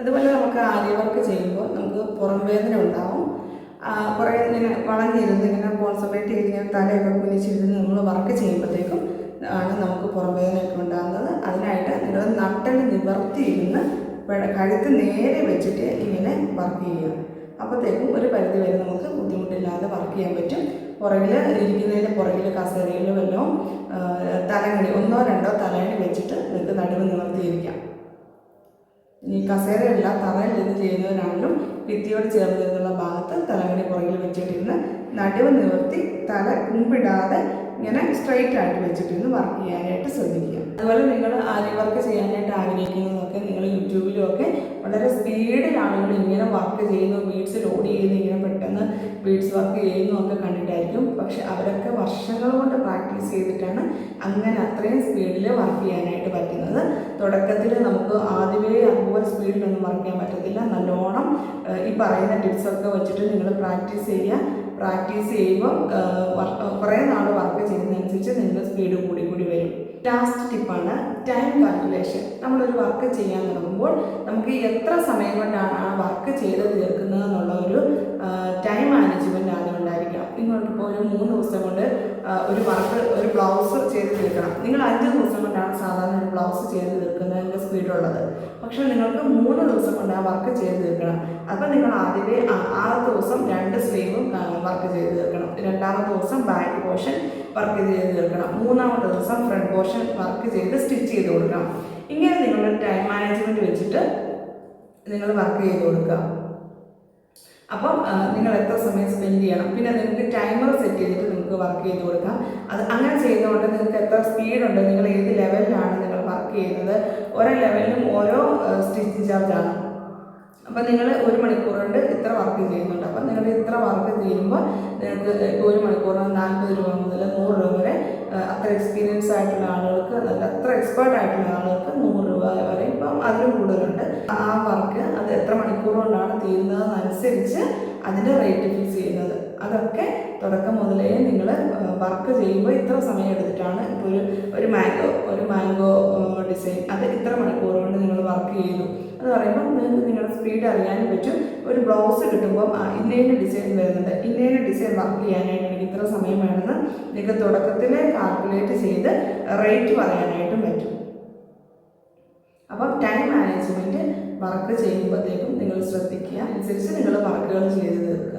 അതുപോലെ നമുക്ക് ആര്യ വർക്ക് ചെയ്യുമ്പോൾ നമുക്ക് പുറം വേദന ഉണ്ടാവും. കുറേ ഇങ്ങനെ വളഞ്ഞിരുന്ന് ഇങ്ങനെ കോൺസെൻട്രേറ്റ് ചെയ്ത് ഇങ്ങനെ തലയൊക്കെ കുനിച്ചിരുന്ന് നമ്മൾ വർക്ക് ചെയ്യുമ്പോഴത്തേക്കും ആണ് നമുക്ക് പുറം വേദനയൊക്കെ ഉണ്ടാകുന്നത്. അതിനായിട്ട് നിങ്ങൾ നട്ടൽ നിവർത്തിയിരുന്ന് കഴുത്ത് നേരെ വെച്ചിട്ട് ഇങ്ങനെ വർക്ക് ചെയ്യുക. അപ്പോഴത്തേക്കും ഒരു പരിധി വരെ നമുക്ക് ബുദ്ധിമുട്ടില്ലാതെ വർക്ക് ചെയ്യാൻ പറ്റും. പുറകിൽ ഇരിക്കുന്നതിൻ്റെ പുറകിൽ കസേരയിൽ വല്ലതും തലങ്ങണി 1-2 തലയണി വെച്ചിട്ട് നിങ്ങൾക്ക് നടുവ് നിവർത്തിയിരിക്കാം. ഈ കസേരയല്ല തറയിൽ നിന്ന് ചെയ്യുന്നവരാണെങ്കിലും ഭിത്തിയോട് ചേർന്നിരുന്നുള്ള ഭാഗത്ത് തലങ്ങണി പുറകിൽ വെച്ചിട്ടിരുന്ന് നടുവ് നിവർത്തി തല കുമ്പിടാതെ ഇങ്ങനെ സ്ട്രെയിറ്റ് ആയിട്ട് വെച്ചിട്ടിരുന്ന് വർക്ക് ചെയ്യാനായിട്ട് ശ്രദ്ധിക്കുക. അതുപോലെ നിങ്ങൾ ആര്യ വർക്ക് ചെയ്യാനായിട്ട് ആഗ്രഹിക്കുന്നതൊക്കെ നിങ്ങൾ യൂട്യൂബിലുമൊക്കെ വളരെ സ്പീഡിൽ ആളുകൾ ഇങ്ങനെ വർക്ക് ചെയ്യുന്നു, ബീഡ്സ് ലോഡ് ചെയ്യുന്നു, ഇങ്ങനെ പെട്ടെന്ന് ബീഡ്സ് വർക്ക് ചെയ്യുന്നതൊക്കെ കണ്ടിട്ടായിരിക്കും. പക്ഷെ അവരൊക്കെ വർഷങ്ങൾ കൊണ്ട് പ്രാക്ടീസ് ചെയ്തിട്ടാണ് അങ്ങനെ അത്രയും സ്പീഡിൽ വർക്ക് ചെയ്യാനായിട്ട് പറ്റുന്നത്. തുടക്കത്തിൽ നമുക്ക് ആദ്യമേ അതുപോലെ സ്പീഡിലൊന്നും വർക്ക് ചെയ്യാൻ പറ്റത്തില്ല. നല്ലോണം ഈ പറയുന്ന ടിപ്സൊക്കെ വെച്ചിട്ട് നിങ്ങൾ പ്രാക്ടീസ് ചെയ്യുക. പ്രാക്ടീസ് ചെയ്യുമ്പോൾ കുറേ നാൾ വർക്ക് ചെയ്യുന്നതനുസരിച്ച് നിങ്ങൾ സ്പീഡ് കൂടി വരും. ലാസ്റ്റ് ടിപ്പാണ് ടൈം കാൽക്കുലേഷൻ. നമ്മളൊരു വർക്ക് ചെയ്യാൻ തുടങ്ങുമ്പോൾ നമുക്ക് എത്ര സമയം കൊണ്ടാണ് ആ വർക്ക് ചെയ്ത് തീർക്കുന്നത് എന്നുള്ള ഒരു ടൈം മാനേജ്മെൻറ്റ് ആദ്യം ഉണ്ടായിരിക്കണം. നിങ്ങൾക്കിപ്പോൾ ഒരു 3 ദിവസം കൊണ്ട് ഒരു ബ്ലൗസ് ചെയ്ത് തീർക്കണം. നിങ്ങൾ 5 ദിവസം കൊണ്ടാണ് സാധാരണ ഒരു ബ്ലൗസ് ചെയ്ത് തീർക്കുന്നതിൻ്റെ സ്പീഡുള്ളത്. പക്ഷേ നിങ്ങൾക്ക് 3 ദിവസം കൊണ്ട് ആ വർക്ക് ചെയ്ത് തീർക്കണം. അപ്പം നിങ്ങൾ ആദ്യമേ ആ ദിവസം 2 സ്ലീവും വർക്ക് ചെയ്ത് തീർക്കണം. 2ാമത്തെ ദിവസം ബാക്ക് പോർഷൻ വർക്ക് ചെയ്ത് തീർക്കണം. 3ാമത്തെ ദിവസം ഫ്രണ്ട് പോർഷൻ വർക്ക് ചെയ്ത് സ്റ്റിച്ച് ചെയ്ത് കൊടുക്കണം. ഇങ്ങനെ നിങ്ങളുടെ ടൈം മാനേജ്മെൻറ്റ് വെച്ചിട്ട് നിങ്ങൾ വർക്ക് ചെയ്ത് കൊടുക്കുക. അപ്പം നിങ്ങൾ എത്ര സമയം സ്പെൻഡ് ചെയ്യണം, പിന്നെ നിങ്ങൾക്ക് ടൈമർ സെറ്റ് ചെയ്തിട്ട് നിങ്ങൾക്ക് വർക്ക് ചെയ്ത് കൊടുക്കാം. അത് അങ്ങനെ ചെയ്യുന്നതുകൊണ്ട് നിങ്ങൾക്ക് എത്ര സ്പീഡുണ്ട്, നിങ്ങൾ ഏത് ലെവലിലാണ് നിങ്ങൾ വർക്ക് ചെയ്യുന്നത്, ഓരോ ലെവലിലും ഓരോ സ്റ്റിച്ചിങ് ചാർജാണ്. അപ്പം നിങ്ങൾ 1 മണിക്കൂർ കൊണ്ട് ഇത്ര വർക്ക് ചെയ്യുന്നുണ്ട്. അപ്പം നിങ്ങൾ ഇത്ര വർക്ക് ചെയ്യുമ്പോൾ നിങ്ങൾക്ക് 1 മണിക്കൂറിന് 40 രൂപ മുതൽ 100 രൂപ വരെ, അത്ര എക്സ്പീരിയൻസ് ആയിട്ടുള്ള ആളുകൾക്ക്, അത്ര എക്സ്പേർട്ട് ആയിട്ടുള്ള ആളുകൾക്ക് 100 രൂപ വരെ, ഇപ്പം അതിലും കൂടുതലുണ്ട്. ആ വർക്ക് അത് എത്ര മണിക്കൂർ കൊണ്ടാണ് തീരുന്നതെന്നനുസരിച്ച് അതിൻ്റെ റേറ്റ് ഫിക്സ് ചെയ്യുന്നത്. അതൊക്കെ തുടക്കം മുതലേ നിങ്ങൾ വർക്ക് ചെയ്യുമ്പോൾ ഇത്ര സമയം എടുത്തിട്ടാണ്. ഇപ്പോൾ ഒരു മാംഗോ ഡിസൈൻ അത് ഇത്ര മണിക്കൂർ കൊണ്ട് നിങ്ങൾ വർക്ക് ചെയ്തു എന്ന് പറയുമ്പോൾ നിങ്ങൾക്ക് നിങ്ങളുടെ സ്പീഡ് അറിയാനും പറ്റും. ഒരു ബ്ലൗസ് കിട്ടുമ്പം ഇന്നേന് ഡിസൈൻ വരുന്നുണ്ട്, ഇന്നേന് ഡിസൈൻ വർക്ക് ചെയ്യാനായിട്ട് എനിക്ക് ഇത്ര സമയം വേണമെന്ന് നിങ്ങൾക്ക് തുടക്കത്തിൽ കാൽക്കുലേറ്റ് ചെയ്ത് റേറ്റ് പറയാനായിട്ടും പറ്റും. അപ്പം ടൈം മാനേജ്മെൻറ്റ് വർക്ക് ചെയ്യുമ്പോഴത്തേക്കും നിങ്ങൾ ശ്രദ്ധിക്കുക. അനുസരിച്ച് നിങ്ങൾ വർക്കുകൾ ചെയ്ത് തീർക്കുക.